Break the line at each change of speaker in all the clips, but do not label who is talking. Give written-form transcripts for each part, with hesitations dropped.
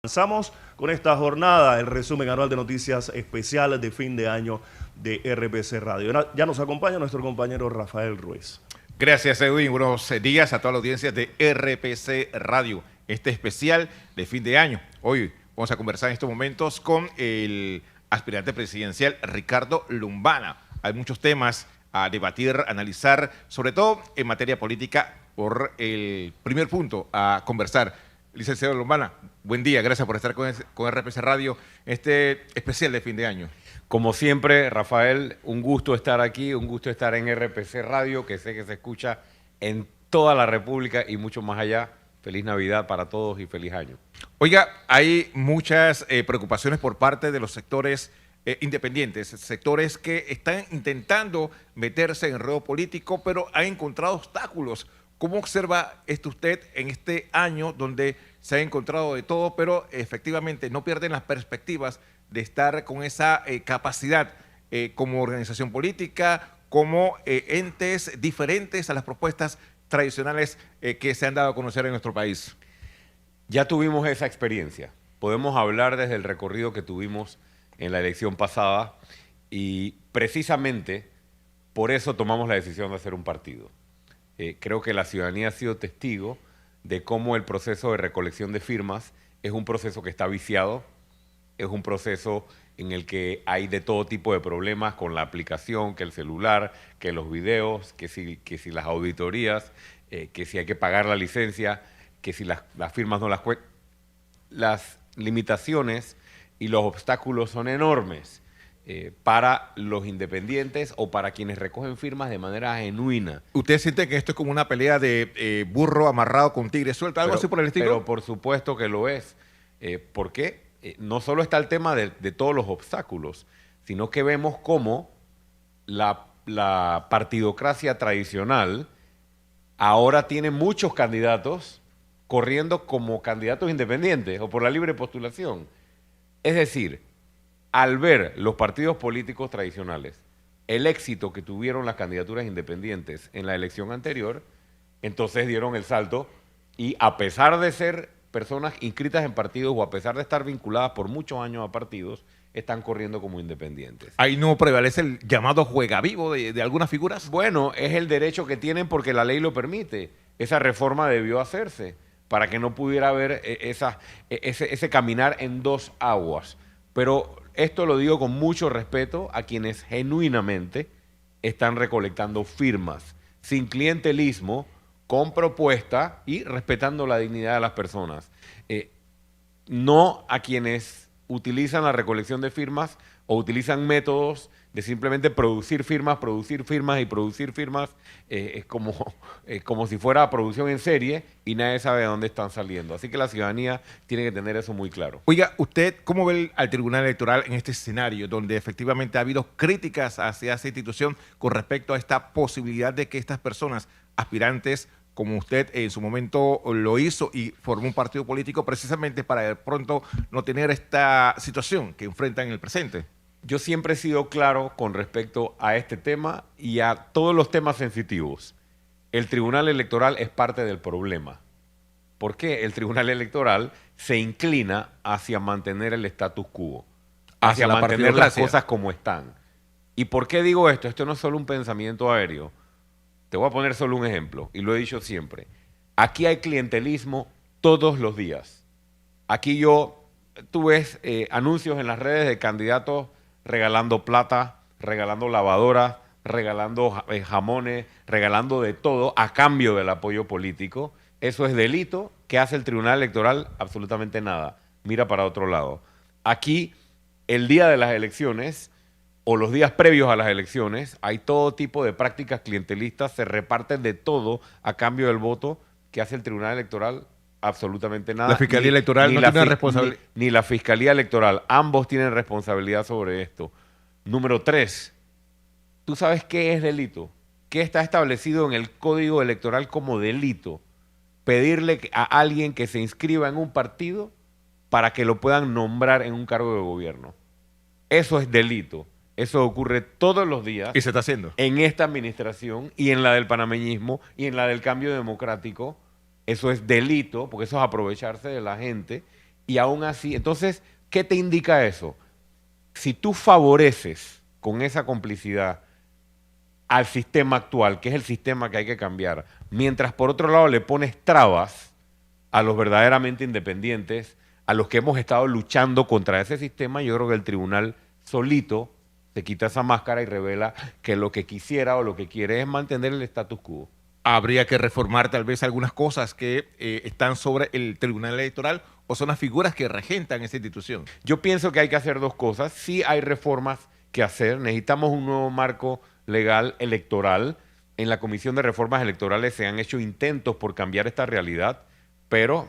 Comenzamos con esta jornada, el resumen anual de noticias especiales de fin de año de RPC Radio. Ya nos acompaña nuestro compañero Rafael Ruiz.
Gracias, Edwin. Buenos días a toda la audiencia de RPC Radio, este especial de fin de año. Hoy vamos a conversar en estos momentos con el aspirante presidencial Ricardo Lombana. Hay muchos temas a debatir, analizar, sobre todo en materia política. Por el primer punto a conversar, licenciado Lombana, buen día, gracias por estar con RPC Radio, este especial de fin de año.
Como siempre, Rafael, un gusto estar aquí, un gusto estar en RPC Radio, que sé que se escucha en toda la República y mucho más allá. Feliz Navidad para todos y feliz año.
Oiga, hay muchas preocupaciones por parte de los sectores independientes, sectores que están intentando meterse en el ruedo político, pero han encontrado obstáculos. ¿Cómo observa esto usted en este año donde se ha encontrado de todo, pero efectivamente no pierden las perspectivas de estar con esa capacidad como organización política, como entes diferentes a las propuestas tradicionales que se han dado a conocer en nuestro país?
Ya tuvimos esa experiencia. Podemos hablar desde el recorrido que tuvimos en la elección pasada y precisamente por eso tomamos la decisión de hacer un partido. Creo que la ciudadanía ha sido testigo de cómo el proceso de recolección de firmas es un proceso que está viciado, es un proceso en el que hay de todo tipo de problemas con la aplicación, que el celular, que los videos, que si las auditorías, que si hay que pagar la licencia, que si las firmas no las cuentan. Las limitaciones y los obstáculos son enormes para los independientes o para quienes recogen firmas de manera genuina.
¿Usted siente que esto es como una pelea de burro amarrado con tigre suelto, algo así por el estilo?
Pero por supuesto que lo es. ¿Por qué? No solo está el tema de todos los obstáculos, sino que vemos cómo la partidocracia tradicional ahora tiene muchos candidatos corriendo como candidatos independientes o por la libre postulación. Es decir, al ver los partidos políticos tradicionales el éxito que tuvieron las candidaturas independientes en la elección anterior, entonces dieron el salto y a pesar de ser personas inscritas en partidos o a pesar de estar vinculadas por muchos años a partidos, están corriendo como independientes.
¿Ahí no prevalece el llamado juega vivo de algunas figuras?
Bueno, es el derecho que tienen porque la ley lo permite. Esa reforma debió hacerse para que no pudiera haber ese caminar en dos aguas. Pero esto lo digo con mucho respeto a quienes genuinamente están recolectando firmas, sin clientelismo, con propuesta y respetando la dignidad de las personas. No a quienes utilizan la recolección de firmas o utilizan métodos de simplemente producir firmas y producir firmas, es como si fuera producción en serie y nadie sabe de dónde están saliendo. Así que la ciudadanía tiene que tener eso muy claro.
Oiga, ¿usted cómo ve al Tribunal Electoral en este escenario donde efectivamente ha habido críticas hacia esa institución con respecto a esta posibilidad de que estas personas aspirantes, como usted en su momento lo hizo y formó un partido político precisamente para de pronto no tener esta situación que enfrentan en el presente?
Yo siempre he sido claro con respecto a este tema y a todos los temas sensitivos. El Tribunal Electoral es parte del problema. ¿Por qué? El Tribunal Electoral se inclina hacia mantener el status quo, hacia mantener las cosas como están. ¿Y por qué digo esto? Esto no es solo un pensamiento aéreo. Te voy a poner solo un ejemplo, y lo he dicho siempre. Aquí hay clientelismo todos los días. Aquí tú ves anuncios en las redes de candidatos regalando plata, regalando lavadoras, regalando jamones, regalando de todo a cambio del apoyo político. Eso es delito. ¿Qué hace el Tribunal Electoral? Absolutamente nada. Mira para otro lado. Aquí, el día de las elecciones o los días previos a las elecciones, hay todo tipo de prácticas clientelistas, se reparten de todo a cambio del voto. ¿Qué hace el Tribunal Electoral? Absolutamente nada.
La Fiscalía Electoral no tiene responsabilidad.
Ni la Fiscalía Electoral. Ambos tienen responsabilidad sobre esto. Número 3. ¿Tú sabes qué es delito? ¿Qué está establecido en el Código Electoral como delito? Pedirle a alguien que se inscriba en un partido para que lo puedan nombrar en un cargo de gobierno. Eso es delito. Eso ocurre todos los días.
Y se está haciendo.
En esta administración y en la del panameñismo y en la del cambio democrático. Eso es delito, porque eso es aprovecharse de la gente Y aún así, entonces, ¿qué te indica eso? Si tú favoreces con esa complicidad al sistema actual, que es el sistema que hay que cambiar, mientras por otro lado le pones trabas a los verdaderamente independientes, a los que hemos estado luchando contra ese sistema, yo creo que el tribunal solito se quita esa máscara y revela que lo que quisiera o lo que quiere es mantener el status quo.
Habría que reformar tal vez algunas cosas que están sobre el Tribunal Electoral o son las figuras que regentan esa institución.
Yo pienso que hay que hacer dos cosas. Sí hay reformas que hacer. Necesitamos un nuevo marco legal electoral. En la Comisión de Reformas Electorales se han hecho intentos por cambiar esta realidad, pero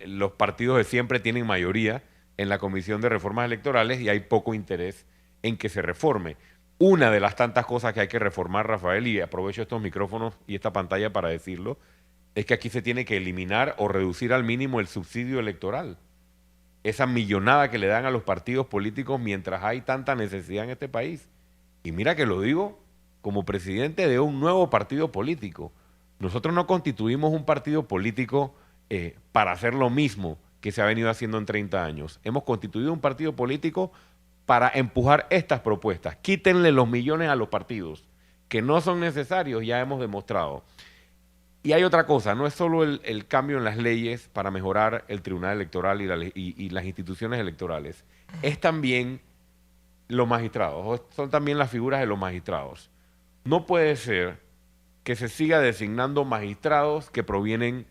los partidos de siempre tienen mayoría en la Comisión de Reformas Electorales y hay poco interés en que se reforme. Una de las tantas cosas que hay que reformar, Rafael, y aprovecho estos micrófonos y esta pantalla para decirlo, es que aquí se tiene que eliminar o reducir al mínimo el subsidio electoral. Esa millonada que le dan a los partidos políticos mientras hay tanta necesidad en este país. Y mira que lo digo como presidente de un nuevo partido político. Nosotros no constituimos un partido político para hacer lo mismo que se ha venido haciendo en 30 años. Hemos constituido un partido político para empujar estas propuestas. Quítenle los millones a los partidos, que no son necesarios, ya hemos demostrado. Y hay otra cosa, no es solo el cambio en las leyes para mejorar el Tribunal Electoral y las instituciones electorales, es también los magistrados, son también las figuras de los magistrados. No puede ser que se siga designando magistrados que provienen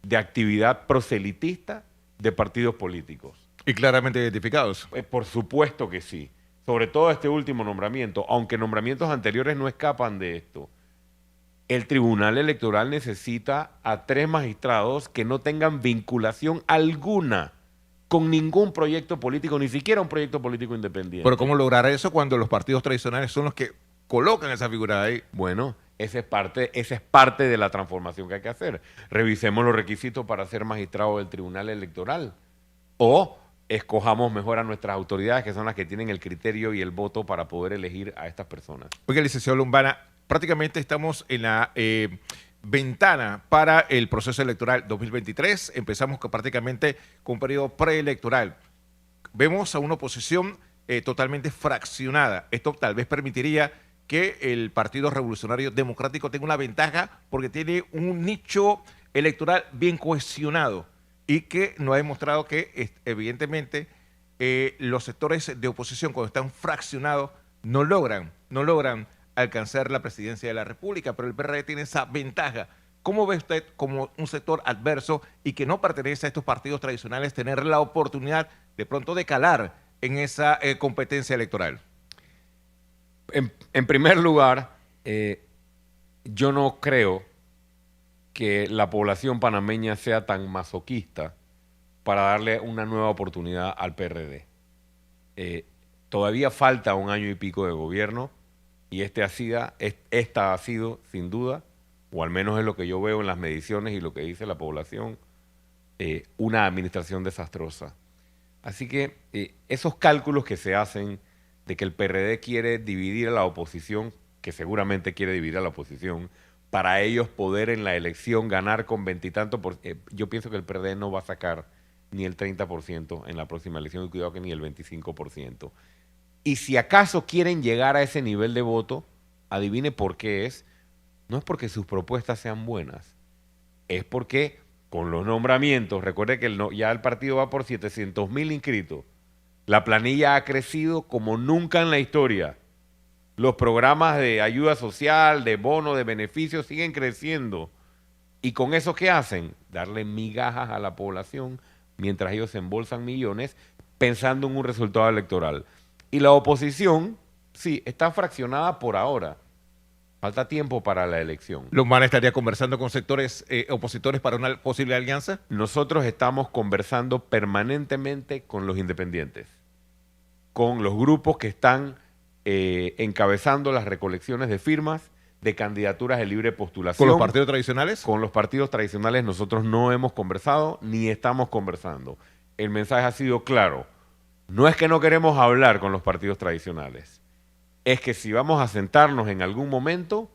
de actividad proselitista de partidos políticos.
Y claramente identificados.
Por supuesto que sí. Sobre todo este último nombramiento, aunque nombramientos anteriores no escapan de esto. El Tribunal Electoral necesita a 3 magistrados que no tengan vinculación alguna con ningún proyecto político, ni siquiera un proyecto político independiente.
Pero ¿cómo lograr eso cuando los partidos tradicionales son los que colocan esa figura ahí?
Bueno, esa es parte de la transformación que hay que hacer. Revisemos los requisitos para ser magistrado del Tribunal Electoral. O escojamos mejor a nuestras autoridades, que son las que tienen el criterio y el voto para poder elegir a estas personas.
Oiga, licenciado Lombana, prácticamente estamos en la ventana para el proceso electoral 2023. Empezamos prácticamente con un periodo preelectoral. Vemos a una oposición totalmente fraccionada. Esto tal vez permitiría que el Partido Revolucionario Democrático tenga una ventaja porque tiene un nicho electoral bien cohesionado y que nos ha demostrado que evidentemente los sectores de oposición cuando están fraccionados no logran alcanzar la presidencia de la República, pero el PRD tiene esa ventaja. ¿Cómo ve usted como un sector adverso y que no pertenece a estos partidos tradicionales tener la oportunidad de pronto de calar en esa competencia electoral?
En primer lugar, yo no creo que la población panameña sea tan masoquista para darle una nueva oportunidad al PRD. Todavía falta un año y pico de gobierno y esta ha sido, sin duda, o al menos es lo que yo veo en las mediciones y lo que dice la población, una administración desastrosa. Así que esos cálculos que se hacen de que el PRD quiere dividir a la oposición, que seguramente quiere dividir a la oposición, para ellos poder en la elección ganar con 20 y tanto, yo pienso que el PRD no va a sacar ni el 30% en la próxima elección y cuidado que ni el 25%. Y si acaso quieren llegar a ese nivel de voto, adivine por qué es. No es porque sus propuestas sean buenas, es porque con los nombramientos, recuerde que ya el partido va por 700,000 inscritos, la planilla ha crecido como nunca en la historia. Los programas de ayuda social, de bono, de beneficios siguen creciendo. ¿Y con eso qué hacen? Darle migajas a la población mientras ellos embolsan millones pensando en un resultado electoral. Y la oposición, sí, está fraccionada por ahora. Falta tiempo para la elección.
¿Lombana estaría conversando con sectores opositores para una posible alianza?
Nosotros estamos conversando permanentemente con los independientes, con los grupos que están encabezando las recolecciones de firmas de candidaturas de libre postulación.
¿Con los partidos tradicionales?
Con los partidos tradicionales nosotros no hemos conversado ni estamos conversando. El mensaje ha sido claro. No es que no queremos hablar con los partidos tradicionales. Es que si vamos a sentarnos en algún momento,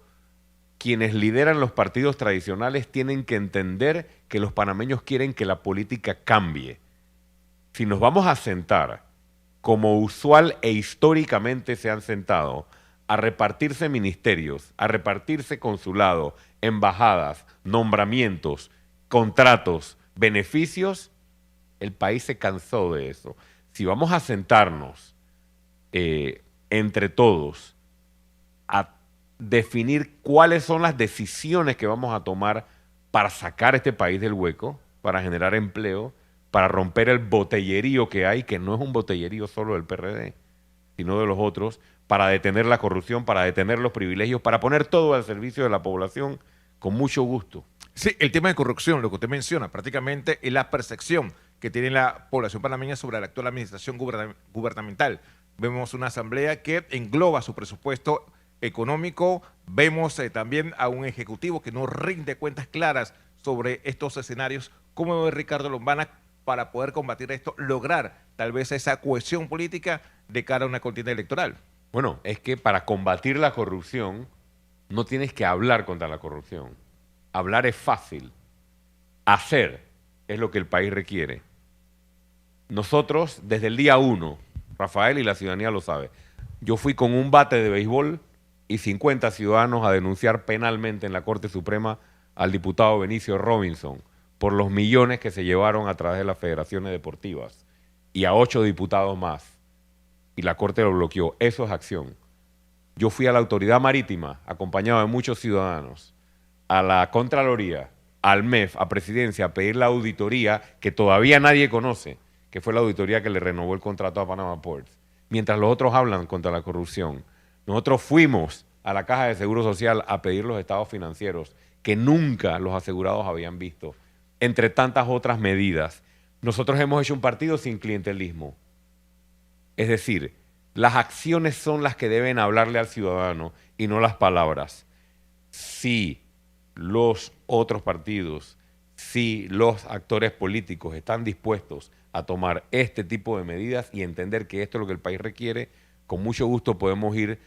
quienes lideran los partidos tradicionales tienen que entender que los panameños quieren que la política cambie. si nos vamos a sentar como usual e históricamente se han sentado a repartirse ministerios, a repartirse consulados, embajadas, nombramientos, contratos, beneficios, el país se cansó de eso. Si vamos a sentarnos entre todos a definir cuáles son las decisiones que vamos a tomar para sacar este país del hueco, para generar empleo, para romper el botellerío que hay, que no es un botellerío solo del PRD, sino de los otros, para detener la corrupción, para detener los privilegios, para poner todo al servicio de la población, con mucho gusto.
Sí, el tema de corrupción, lo que usted menciona, prácticamente es la percepción que tiene la población panameña sobre la actual administración gubernamental. Vemos una asamblea que engloba su presupuesto económico, vemos también a un ejecutivo que no rinde cuentas claras sobre estos escenarios. ¿Cómo ve Ricardo Lombana para poder combatir esto, lograr tal vez esa cohesión política de cara a una contienda electoral?
Bueno, es que para combatir la corrupción no tienes que hablar contra la corrupción. Hablar es fácil. Hacer es lo que el país requiere. Nosotros, desde el día 1, Rafael y la ciudadanía lo sabe, yo fui con un bate de béisbol y 50 ciudadanos a denunciar penalmente en la Corte Suprema al diputado Benicio Robinson por los millones que se llevaron a través de las federaciones deportivas y a 8 diputados más. Y la Corte lo bloqueó. Eso es acción. Yo fui a la Autoridad Marítima, acompañado de muchos ciudadanos, a la Contraloría, al MEF, a Presidencia, a pedir la auditoría que todavía nadie conoce, que fue la auditoría que le renovó el contrato a Panama Ports. Mientras los otros hablan contra la corrupción, nosotros fuimos a la Caja de Seguro Social a pedir los estados financieros que nunca los asegurados habían visto, entre tantas otras medidas. Nosotros hemos hecho un partido sin clientelismo. Es decir, las acciones son las que deben hablarle al ciudadano y no las palabras. Si los otros partidos, si los actores políticos están dispuestos a tomar este tipo de medidas y entender que esto es lo que el país requiere, con mucho gusto podremos ir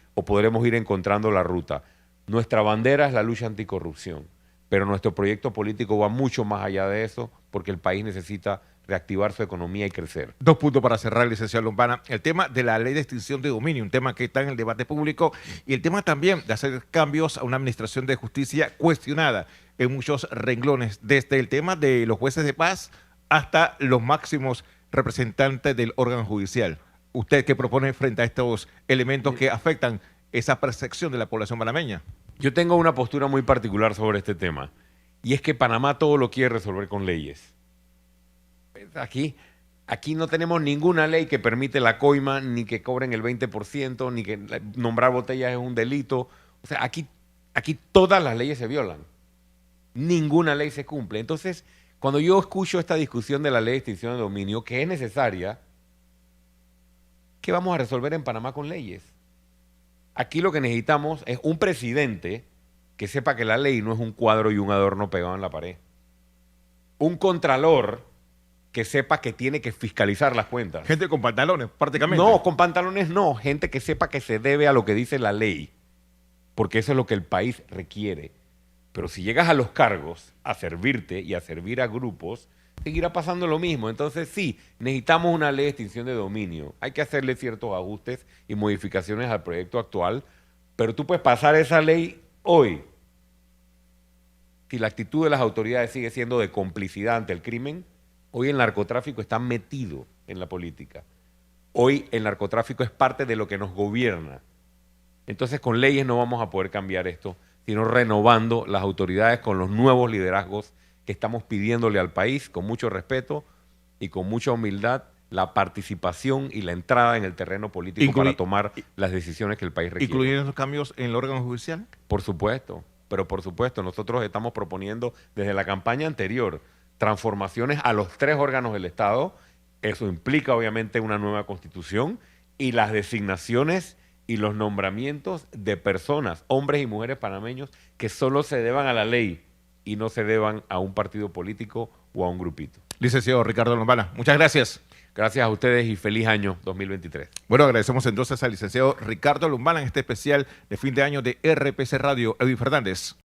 encontrando la ruta. Nuestra bandera es la lucha anticorrupción, pero nuestro proyecto político va mucho más allá de eso, porque el país necesita reactivar su economía y crecer.
2 puntos para cerrar, licenciado Lombana. El tema de la ley de extinción de dominio, un tema que está en el debate público, y el tema también de hacer cambios a una administración de justicia cuestionada en muchos renglones, desde el tema de los jueces de paz hasta los máximos representantes del órgano judicial. ¿Usted qué propone frente a estos elementos que afectan esa percepción de la población panameña?
Yo tengo una postura muy particular sobre este tema, y es que Panamá todo lo quiere resolver con leyes. Aquí no tenemos ninguna ley que permite la coima, ni que cobren el 20%, ni que nombrar botellas es un delito. O sea, aquí todas las leyes se violan. Ninguna ley se cumple. Entonces, cuando yo escucho esta discusión de la ley de extinción de dominio, que es necesaria, ¿qué vamos a resolver en Panamá con leyes? Aquí lo que necesitamos es un presidente que sepa que la ley no es un cuadro y un adorno pegado en la pared. Un contralor que sepa que tiene que fiscalizar las cuentas.
Gente con pantalones, prácticamente.
No, con pantalones no. Gente que sepa que se debe a lo que dice la ley. Porque eso es lo que el país requiere. Pero si llegas a los cargos a servirte y a servir a grupos, seguirá pasando lo mismo. Entonces sí, necesitamos una ley de extinción de dominio. Hay que hacerle ciertos ajustes y modificaciones al proyecto actual, pero tú puedes pasar esa ley hoy. Si la actitud de las autoridades sigue siendo de complicidad ante el crimen, hoy el narcotráfico está metido en la política. Hoy el narcotráfico es parte de lo que nos gobierna. Entonces con leyes no vamos a poder cambiar esto, sino renovando las autoridades con los nuevos liderazgos que estamos pidiéndole al país, con mucho respeto y con mucha humildad, la participación y la entrada en el terreno político para tomar las decisiones que el país requiere.
¿Incluyen esos cambios en el órgano judicial?
Por supuesto, pero por supuesto, nosotros estamos proponiendo desde la campaña anterior transformaciones a los 3 órganos del Estado. Eso implica obviamente una nueva constitución y las designaciones y los nombramientos de personas, hombres y mujeres panameños, que solo se deban a la ley y no se deban a un partido político o a un grupito.
Licenciado Ricardo Lombana, muchas gracias.
Gracias a ustedes y feliz año 2023.
Bueno, agradecemos entonces al licenciado Ricardo Lombana en este especial de fin de año de RPC Radio. Edwin Fernández.